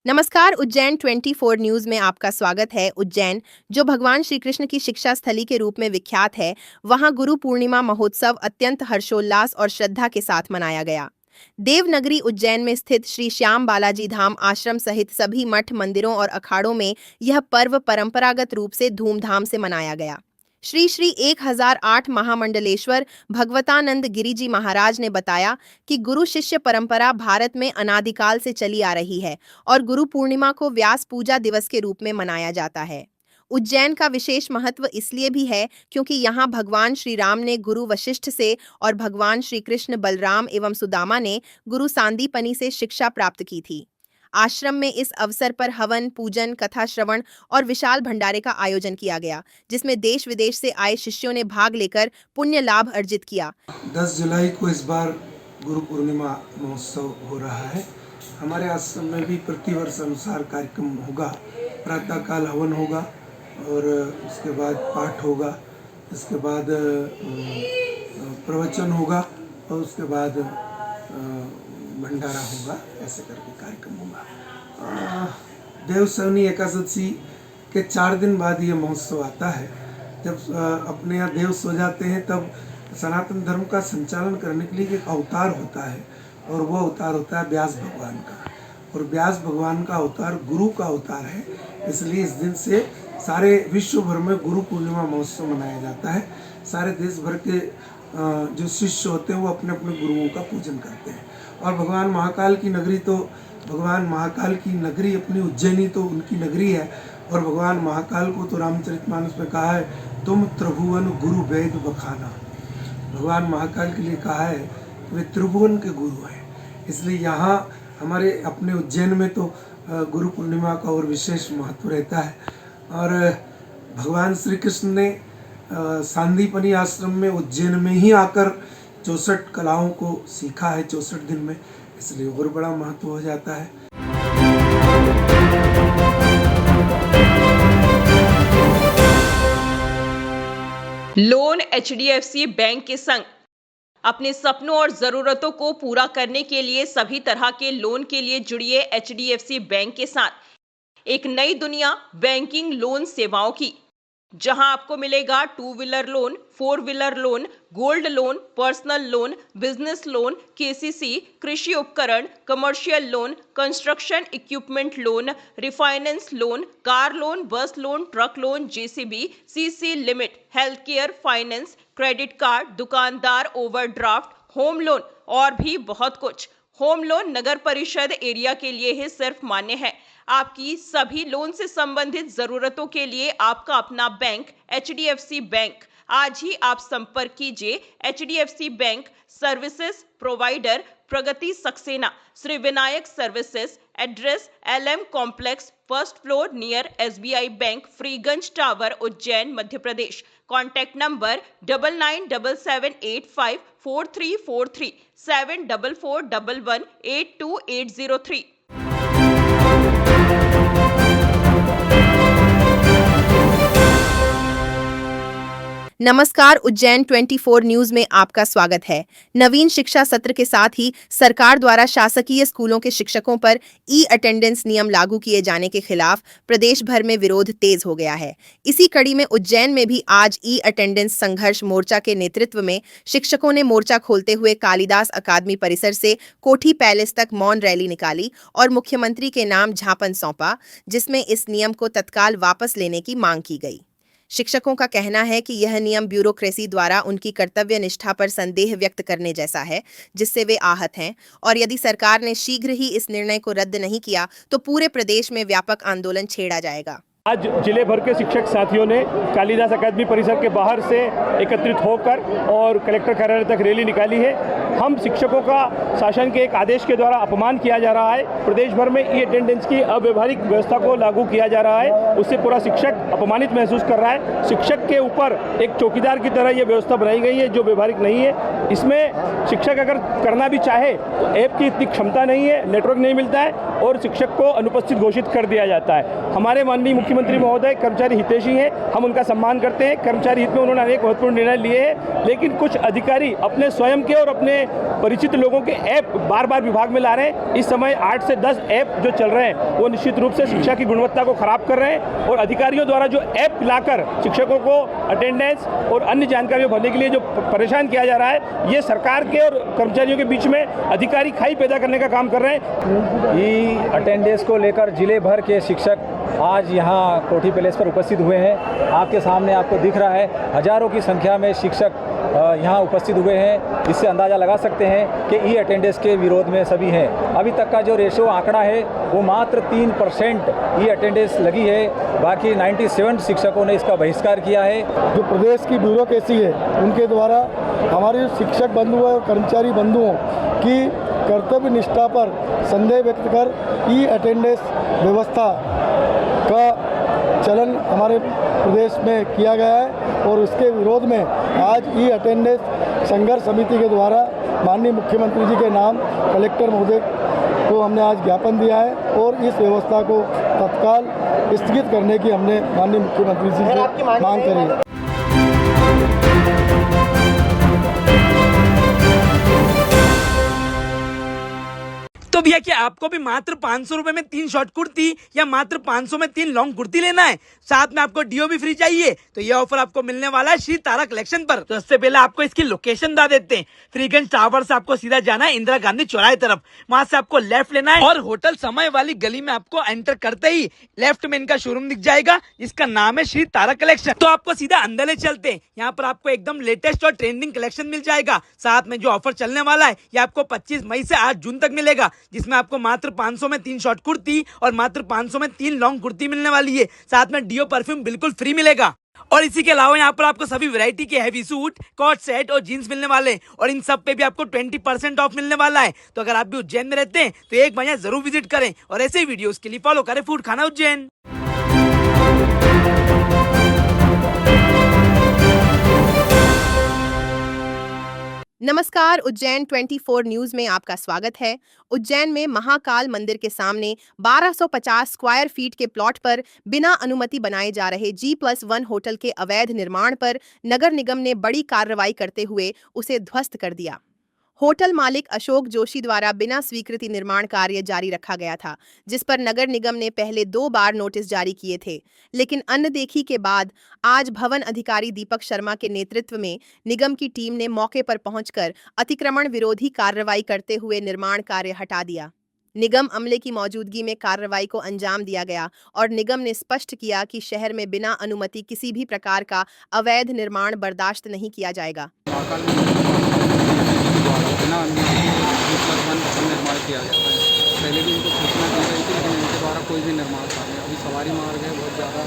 नमस्कार। उज्जैन 24 न्यूज में आपका स्वागत है। उज्जैन, जो भगवान श्री कृष्ण की शिक्षा स्थली के रूप में विख्यात है, वहां गुरु पूर्णिमा महोत्सव अत्यंत हर्षोल्लास और श्रद्धा के साथ मनाया गया। देवनगरी उज्जैन में स्थित श्री श्याम बालाजी धाम आश्रम सहित सभी मठ, मंदिरों और अखाड़ों में यह पर्व परंपरागत रूप से धूमधाम से मनाया गया। श्री श्री 1008 महामंडलेश्वर भगवतानंद गिरी जी महाराज ने बताया कि गुरु शिष्य परंपरा भारत में अनादिकाल से चली आ रही है और गुरु पूर्णिमा को व्यास पूजा दिवस के रूप में मनाया जाता है। उज्जैन का विशेष महत्व इसलिए भी है क्योंकि यहाँ भगवान श्री राम ने गुरु वशिष्ठ से और भगवान श्री कृष्ण बलराम एवं सुदामा ने गुरु सांदीपनि से शिक्षा प्राप्त की थी। आश्रम में इस अवसर पर हवन, पूजन, कथा श्रवण और विशाल भंडारे का आयोजन किया गया, जिसमें देश विदेश से आए शिष्यों ने भाग लेकर पुण्य लाभ अर्जित किया। 10 जुलाई को इस बार गुरु पूर्णिमा महोत्सव हो रहा है। हमारे आश्रम में भी प्रतिवर्ष अनुसार कार्यक्रम होगा। प्रातःकाल हवन होगा और उसके बाद पाठ होगा, इसके बाद प्रवचन होगा और उसके बाद भंडारा होगा। ऐसे करके कार्यक्रम होगा। देवसवनी एकादशी के 4 दिन बाद ये महोत्सव आता है। जब अपने यहाँ देव सो जाते हैं तब सनातन धर्म का संचालन करने के लिए एक अवतार होता है और वो अवतार होता है व्यास भगवान का। और व्यास भगवान का अवतार गुरु का अवतार है, इसलिए इस दिन से सारे विश्व भर में गुरु पूर्णिमा महोत्सव मनाया जाता है। सारे देश भर के जो शिष्य होते हैं वो अपने अपने गुरुओं का पूजन करते हैं। और भगवान महाकाल की नगरी तो भगवान महाकाल की नगरी अपनी उज्जैनी तो उनकी नगरी है। और भगवान महाकाल को तो रामचरितमानस में कहा है, तुम त्रिभुवन गुरु वेद बखाना। भगवान महाकाल के लिए कहा है वे त्रिभुवन के गुरु हैं। इसलिए यहाँ हमारे अपने उज्जैन में तो गुरु पूर्णिमा का और विशेष महत्व रहता है। और भगवान श्री कृष्ण ने सांदीपनि आश्रम में उज्जैन में ही आकर 64 कलाओं को सीखा है 64 दिन में, इसलिए और बड़ा महत्व हो जाता है। लोन HDFC बैंक के संग अपने सपनों और जरूरतों को पूरा करने के लिए सभी तरह के लोन के लिए जुड़िए HDFC बैंक के साथ। एक नई दुनिया बैंकिंग लोन सेवाओं की, जहां आपको मिलेगा 2 wheeler loan, 4 wheeler loan, gold loan, personal loan, business loan, KCC, कृषि उपकरण, commercial loan, construction equipment loan, refinance loan, car loan, bus loan, truck loan, JCB, CC limit, health care, finance, credit card, दुकानदार overdraft, home loan और भी बहुत कुछ। Home loan नगर परिषद area के लिए ही सिर्फ मान्य है। आपकी सभी लोन से संबंधित जरूरतों के लिए आपका अपना बैंक HDFC बैंक। आज ही आप संपर्क कीजिए HDFC bank services provider Pragati Saxena, Shri Vinayak services, address LM complex, 1st floor near SBI bank, Freeganj tower, Ujjain, Madhya Pradesh. Contact number 9977854343 7441182803। नमस्कार। उज्जैन 24 न्यूज में आपका स्वागत है। नवीन शिक्षा सत्र के साथ ही सरकार द्वारा शासकीय स्कूलों के शिक्षकों पर अटेंडेंस नियम लागू किए जाने के खिलाफ प्रदेश भर में विरोध तेज हो गया है। इसी कड़ी में उज्जैन में भी आज अटेंडेंस संघर्ष मोर्चा के नेतृत्व में शिक्षकों ने मोर्चा खोलते हुए कालिदास अकादमी परिसर से कोठी पैलेस तक मौन रैली निकाली और मुख्यमंत्री के नाम ज्ञापन सौंपा, जिसमें इस नियम को तत्काल वापस लेने की मांग की गई। शिक्षकों का कहना है कि यह नियम ब्यूरोक्रेसी द्वारा उनकी कर्तव्य निष्ठा पर संदेह व्यक्त करने जैसा है, जिससे वे आहत हैं, और यदि सरकार ने शीघ्र ही इस निर्णय को रद्द नहीं किया तो पूरे प्रदेश में व्यापक आंदोलन छेड़ा जाएगा। आज जिले भर के शिक्षक साथियों ने कालिदास अकादमी परिसर के बाहर से एकत्रित होकर और कलेक्टर कार्यालय तक रैली निकाली है। हम शिक्षकों का शासन के एक आदेश के द्वारा अपमान किया जा रहा है। प्रदेश भर में अटेंडेंस की अव्यवहारिक व्यवस्था को लागू किया जा रहा है, उससे पूरा शिक्षक अपमानित महसूस कर रहा है। शिक्षक के ऊपर एक चौकीदार की तरह ये व्यवस्था बनाई गई है जो व्यवहारिक नहीं है। इसमें शिक्षक अगर करना भी चाहे तो ऐप की इतनी क्षमता नहीं है, नेटवर्क नहीं मिलता है और शिक्षक को अनुपस्थित घोषित कर दिया जाता है। हमारे माननीय मुख्यमंत्री महोदय कर्मचारी हितैषी हैं, हम उनका सम्मान करते हैं। कर्मचारी हित में उन्होंने अनेक महत्वपूर्ण निर्णय लिए हैं, लेकिन कुछ अधिकारी अपने स्वयं के और अपने परिचित लोगों के ऐप बार बार विभाग में ला रहे हैं। इस समय 8 से 10 ऐप जो चल रहे हैं वो निश्चित रूप से शिक्षा की गुणवत्ता को खराब कर रहे हैं और अधिकारियों द्वारा जो ऐप लाकर शिक्षकों को अटेंडेंस और अन्य जानकारियों भरने के लिए जो परेशान किया जा रहा है, ये सरकार के और कर्मचारियों के बीच में अधिकारी खाई पैदा करने का काम कर रहे हैं। ई अटेंडेंस को लेकर जिले भर के शिक्षक आज यहाँ कोठी पैलेस पर उपस्थित हुए हैं। आपके सामने आपको दिख रहा है हजारों की संख्या में शिक्षक यहाँ उपस्थित हुए हैं। इससे अंदाज़ा लगा सकते हैं कि ई अटेंडेंस के विरोध में सभी हैं। अभी तक का जो रेशो आंकड़ा है वो मात्र 3% ई अटेंडेंस लगी है, बाकी 97 शिक्षकों ने इसका बहिष्कार किया है। जो प्रदेश की ब्यूरोक्रेसी है उनके द्वारा हमारे शिक्षक बंधुओं और कर्मचारी बंधुओं की कर्तव्य निष्ठा पर संदेह व्यक्त कर ई अटेंडेंस व्यवस्था का चलन हमारे प्रदेश में किया गया है और उसके विरोध में आज ई अटेंडेंस संघर्ष समिति के द्वारा माननीय मुख्यमंत्री जी के नाम कलेक्टर महोदय को हमने आज ज्ञापन दिया है और इस व्यवस्था को तत्काल स्थगित करने की हमने माननीय मुख्यमंत्री जी से मांग करी है। तो भैया क्या आपको भी मात्र 500 रुपए में 3 शॉर्ट कुर्ती या मात्र 500 में 3 लॉन्ग कुर्ती लेना है, साथ में आपको डीओ भी फ्री चाहिए, तो ये ऑफर आपको मिलने वाला है श्री तारा कलेक्शन पर। तो इससे पहले आपको इसकी लोकेशन बता देते हैं। फ्रीगंज टावर से आपको सीधा जाना है इंदिरा गांधी चौराहे तरफ, वहां से आपको लेफ्ट लेना है और होटल समय वाली गली में आपको एंटर करते ही लेफ्ट में इनका शोरूम दिख जाएगा, जिसका नाम है श्री तारा कलेक्शन। तो आपको सीधा अंदर ले चलते हैं। यहाँ पर आपको एकदम लेटेस्ट और ट्रेंडिंग कलेक्शन मिल जाएगा। साथ में जो ऑफर चलने वाला है ये आपको 25 मई से 8 जून तक मिलेगा, जिसमें आपको मात्र 500 में 3 शॉर्ट कुर्ती और मात्र 500 में 3 लॉन्ग कुर्ती मिलने वाली है। साथ में डीओ परफ्यूम बिल्कुल फ्री मिलेगा और इसी के अलावा यहाँ पर आपको सभी वैरायटी के हैवी सूट, कॉट सेट और जीन्स मिलने वाले हैं और इन सब पे भी आपको 20% ऑफ मिलने वाला है। तो अगर आप भी उज्जैन में रहते हैं तो एक बार यहाँ जरूर विजिट करें और ऐसे ही वीडियोस के लिए फॉलो करें फूड खाना उज्जैन। नमस्कार, उज्जैन 24 न्यूज में आपका स्वागत है। उज्जैन में महाकाल मंदिर के सामने 1250 स्क्वायर फीट के प्लॉट पर बिना अनुमति बनाए जा रहे G+1 होटल के अवैध निर्माण पर नगर निगम ने बड़ी कार्रवाई करते हुए उसे ध्वस्त कर दिया। होटल मालिक अशोक जोशी द्वारा बिना स्वीकृति निर्माण कार्य जारी रखा गया था, जिस पर नगर निगम ने पहले 2 बार नोटिस जारी किए थे, लेकिन अनदेखी के बाद आज भवन अधिकारी दीपक शर्मा के नेतृत्व में निगम की टीम ने मौके पर पहुंचकर अतिक्रमण विरोधी कार्रवाई करते हुए निर्माण कार्य हटा दिया। निगम अमले की मौजूदगी में कार्रवाई को अंजाम दिया गया और निगम ने स्पष्ट किया कि शहर में बिना अनुमति किसी भी प्रकार का अवैध निर्माण बर्दाश्त नहीं किया जाएगा। बिना G+1 निर्माण किया जाता है। पहले भी इनको सूचना दी गई थी, लेकिन इनके द्वारा कोई भी निर्माण कार्य नहीं। अभी सवारी मार्ग है, बहुत ज़्यादा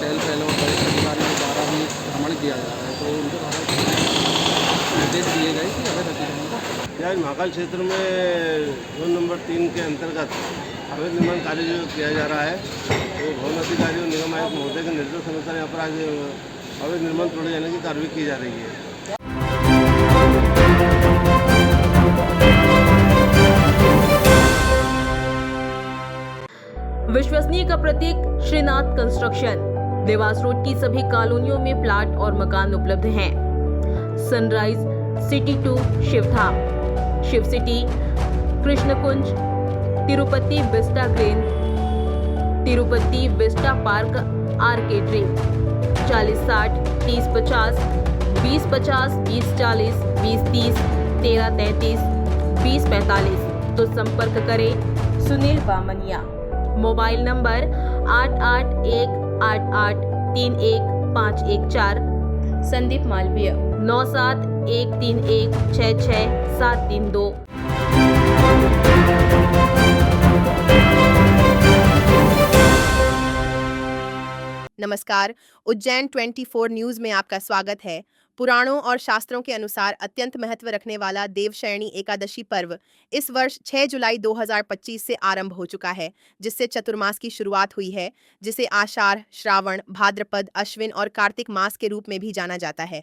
चहल पहल और बड़े अधिकारियों के द्वारा भी भ्रमण किया जा रहा है, तो उनके द्वारा निर्देश दिए गए कि अवैध अतिक्रमण का आज महाकाल क्षेत्र में जोन नंबर 3 के अंतर्गत अवैध निर्माण कार्य जो किया जा रहा है, तो भवन अधिकारी और निगम आयुक्त महोदय के निर्देश अनुसार यहाँ पर आज अवैध निर्माण तोड़े जाने की कार्रवाई की जा रही है। विश्वसनीय का प्रतीक श्रीनाथ कंस्ट्रक्शन। देवास रोड की सभी कॉलोनियों में प्लाट और मकान उपलब्ध हैं। Sunrise city 2 Shivdham, Shiv city, Krishnakunj, Tirupati vista green, Tirupati vista park arcade dream. 40-60, 30-50, 20-50, 20-40, 20-30, 13-33, 20-45। तो संपर्क करें सुनील बामनिया। Mobile number 8818831514। संदीप मालवीय 9713166732। नमस्कार, उज्जैन 24 न्यूज में आपका स्वागत है। पुराणों और शास्त्रों के अनुसार अत्यंत महत्व रखने वाला देवशयनी एकादशी पर्व इस वर्ष 6 जुलाई 2025 से आरंभ हो चुका है, जिससे चतुर्मास की शुरुआत हुई है, जिसे आषाढ़, श्रावण, भाद्रपद, अश्विन और कार्तिक मास के रूप में भी जाना जाता है।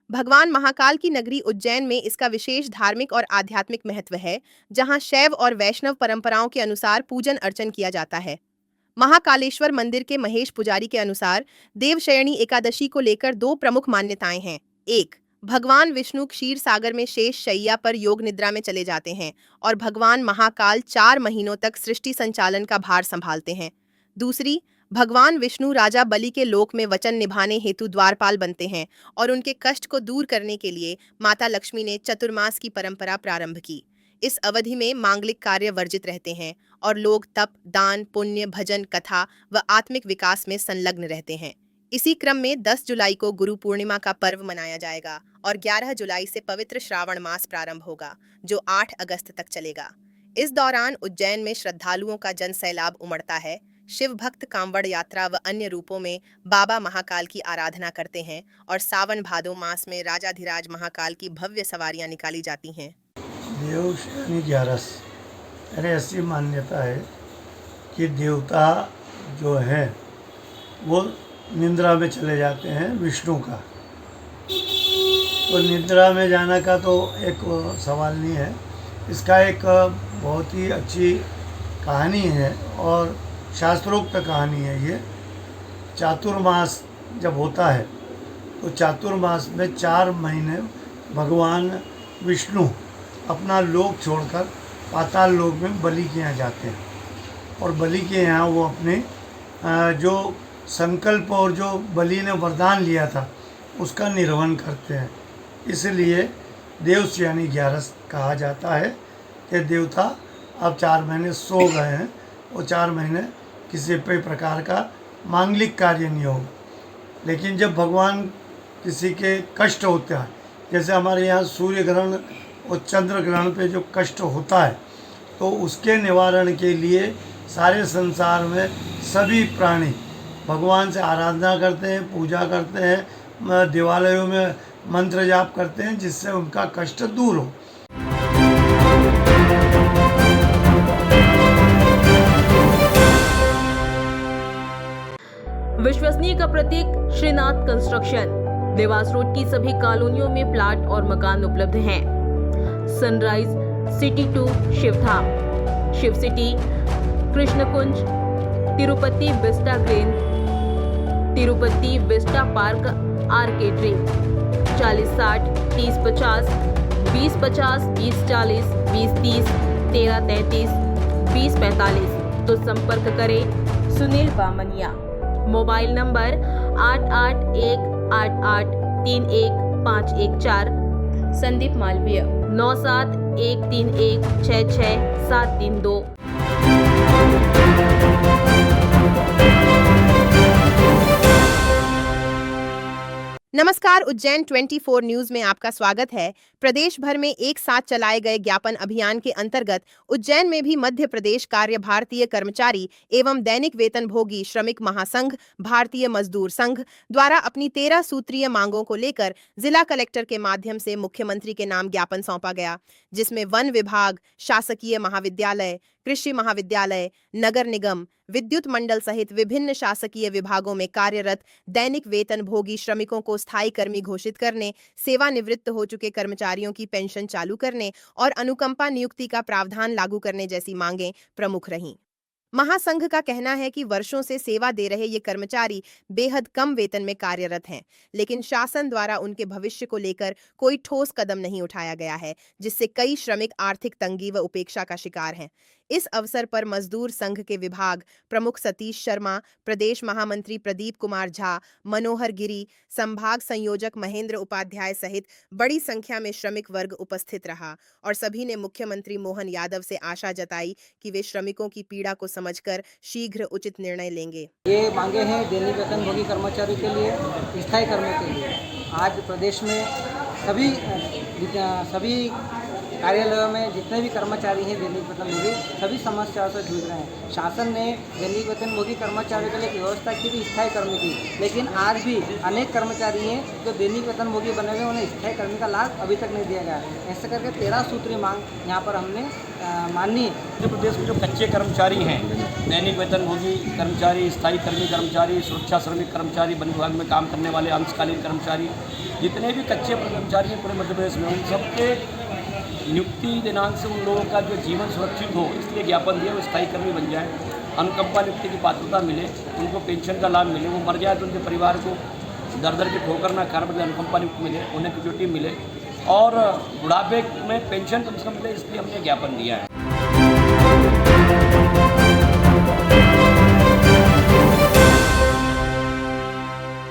भगवान महाकाल की नगरी उज्जैन में इसका विशेष धार्मिक और आध्यात्मिक महत्व है, जहां शैव और वैष्णव परंपराओं के अनुसार पूजन अर्चन किया जाता है। महाकालेश्वर मंदिर के महेश पुजारी के अनुसार देवशयनी एकादशी को लेकर दो प्रमुख मान्यताएं हैं। एक, भगवान विष्णु क्षीर सागर में शेष शैया पर योग निद्रा में चले जाते हैं और भगवान महाकाल 4 महीनों तक सृष्टि संचालन का भार संभालते हैं। दूसरी, भगवान विष्णु राजा बलि के लोक में वचन निभाने हेतु द्वारपाल बनते हैं और उनके कष्ट को दूर करने के लिए माता लक्ष्मी ने चतुर्मास की परंपरा प्रारंभ की। इस अवधि में मांगलिक कार्य वर्जित रहते हैं और लोग तप, दान, पुण्य, भजन, कथा व आत्मिक विकास में संलग्न रहते हैं। इसी क्रम में 10 जुलाई को गुरु पूर्णिमा का पर्व मनाया जाएगा और 11 जुलाई से पवित्र श्रावण मास प्रारंभ होगा, जो 8 अगस्त तक चलेगा। इस दौरान उज्जैन में श्रद्धालुओं का जन सैलाब उमड़ता है। शिव भक्त कांवड़ यात्रा व अन्य रूपों में बाबा महाकाल की आराधना करते हैं और सावन भादो मास में राजाधिराज महाकाल की भव्य सवारियां निकाली जाती हैं। देवशयनी 11 अरे ऐसी मान्यता है कि देवता जो है वो निद्रा में चले जाते हैं विष्णु का। तो निद्रा में जाना का तो एक सवाल नहीं है, इसका एक बहुत ही अच्छी कहानी है और शास्त्रोक्त कहानी है। ये चातुर्मास जब होता है तो चातुर्मास में 4 महीने भगवान विष्णु अपना लोक छोड़कर पाताल लोक में बलि के यहाँ जाते हैं और बलि के यहाँ वो अपने जो संकल्प और जो बलि ने वरदान लिया था उसका निर्वहन करते हैं। इसलिए देवशयनी 11 कहा जाता है कि देवता अब 4 महीने सो गए हैं और 4 महीने किसी भी प्रकार का मांगलिक कार्य नहीं होगा। लेकिन जब भगवान किसी के कष्ट होते हैं, जैसे हमारे यहाँ सूर्य ग्रहण और चंद्र ग्रहण पे जो कष्ट होता है, तो उसके निवारण के लिए सारे संसार में सभी प्राणी भगवान से आराधना करते हैं, पूजा करते हैं, देवालयों में मंत्र जाप करते हैं, जिससे उनका कष्ट दूर हो। विश्वसनीय का प्रतीक श्रीनाथ कंस्ट्रक्शन। देवास रोड की सभी कॉलोनियों में प्लाट और मकान उपलब्ध हैं। Sunrise city 2 Shivdham, Shiv city, Krishnakunj, Tirupati vista green, Tirupati vista park आर्केड्री। 4060 3050 2050 2040 2030 1333 2045। तो संपर्क करें सुनील बामनिया। Mobile number 8818831514। संदीप मालवीय 9713166732। नमस्कार, उज्जैन 24 न्यूज में आपका स्वागत है। प्रदेश भर में एक साथ चलाए गए ज्ञापन अभियान के अंतर्गत उज्जैन में भी मध्य प्रदेश कार्य भारतीय कर्मचारी एवं दैनिक वेतनभोगी श्रमिक महासंघ भारतीय मजदूर संघ द्वारा अपनी 13 सूत्रीय मांगों को लेकर जिला कलेक्टर के माध्यम से मुख्यमंत्री के नाम ज्ञापन सौंपा गया, जिसमें वन विभाग, शासकीय महाविद्यालय, कृषि महाविद्यालय, नगर निगम, विद्युत मंडल सहित विभिन्न शासकीय विभागों में कार्यरत दैनिक वेतनभोगी श्रमिकों को स्थायी कर्मी घोषित करने, सेवानिवृत्त हो चुके कर्मचारियों की पेंशन चालू करने और अनुकंपा नियुक्ति का प्रावधान लागू करने जैसी मांगें प्रमुख रहीं। महासंघ का कहना है कि वर्षों से सेवा दे रहे ये कर्मचारी बेहद कम वेतन में कार्यरत हैं, लेकिन शासन द्वारा उनके भविष्य को लेकर कोई ठोस कदम नहीं उठाया गया है, जिससे कई श्रमिक आर्थिक तंगी व उपेक्षा का शिकार हैं। इस अवसर पर मजदूर संघ के विभाग प्रमुख सतीश शर्मा, प्रदेश महामंत्री प्रदीप कुमार झा, मनोहर गिरी, संभाग संयोजक महेंद्र उपाध्याय सहित बड़ी संख्या में श्रमिक वर्ग उपस्थित रहा और सभी ने मुख्यमंत्री मोहन यादव से आशा जताई कि वे श्रमिकों की पीड़ा को समझकर शीघ्र उचित निर्णय लेंगे। ये मांगे हैं दैनिक वेतनभोगी कर्मचारी के लिए, स्थायी कर्मियों के लिए। आज प्रदेश में सभी कार्यालयों में जितने भी कर्मचारी हैं दैनिक वेतनभोगी सभी समस्याओं से जूझ रहे हैं। शासन ने दैनिक वेतनभोगी कर्मचारियों के लिए एक व्यवस्था की थी स्थायी कर्मी की, लेकिन आज भी अनेक कर्मचारी हैं जो दैनिक वेतनभोगी बने हुए, उन्हें स्थायी कर्मी का लाभ अभी तक नहीं दिया गया। ऐसे करके 13 सूत्रीय मांग यहाँ पर हमने मानी। मध्य प्रदेश में जो कच्चे कर्मचारी हैं, दैनिक वेतनभोगी कर्मचारी, स्थायी कर्मी कर्मचारी, सुरक्षा श्रमिक कर्मचारी, वन विभाग में काम करने वाले अंशकालीन कर्मचारी, जितने भी कच्चे कर्मचारी हैं पूरे मध्य प्रदेश में, उन सबके नियुक्ति दिनांक से उन लोगों का जो जीवन सुरक्षित हो, इसलिए ज्ञापन दिया वो स्थायी कर्मी बन जाए, अनुकंपा नियुक्ति की पात्रता मिले, उनको पेंशन का लाभ मिले, वो मर जाए तो उनके परिवार को दर दर की ठोकर ना खाना पड़े, अनुकंपा नियुक्ति मिले, उन्हें ग्रेच्युटी मिले और बुढ़ापे में पेंशन कम से कम मिले, इसलिए हमने ज्ञापन दिया है।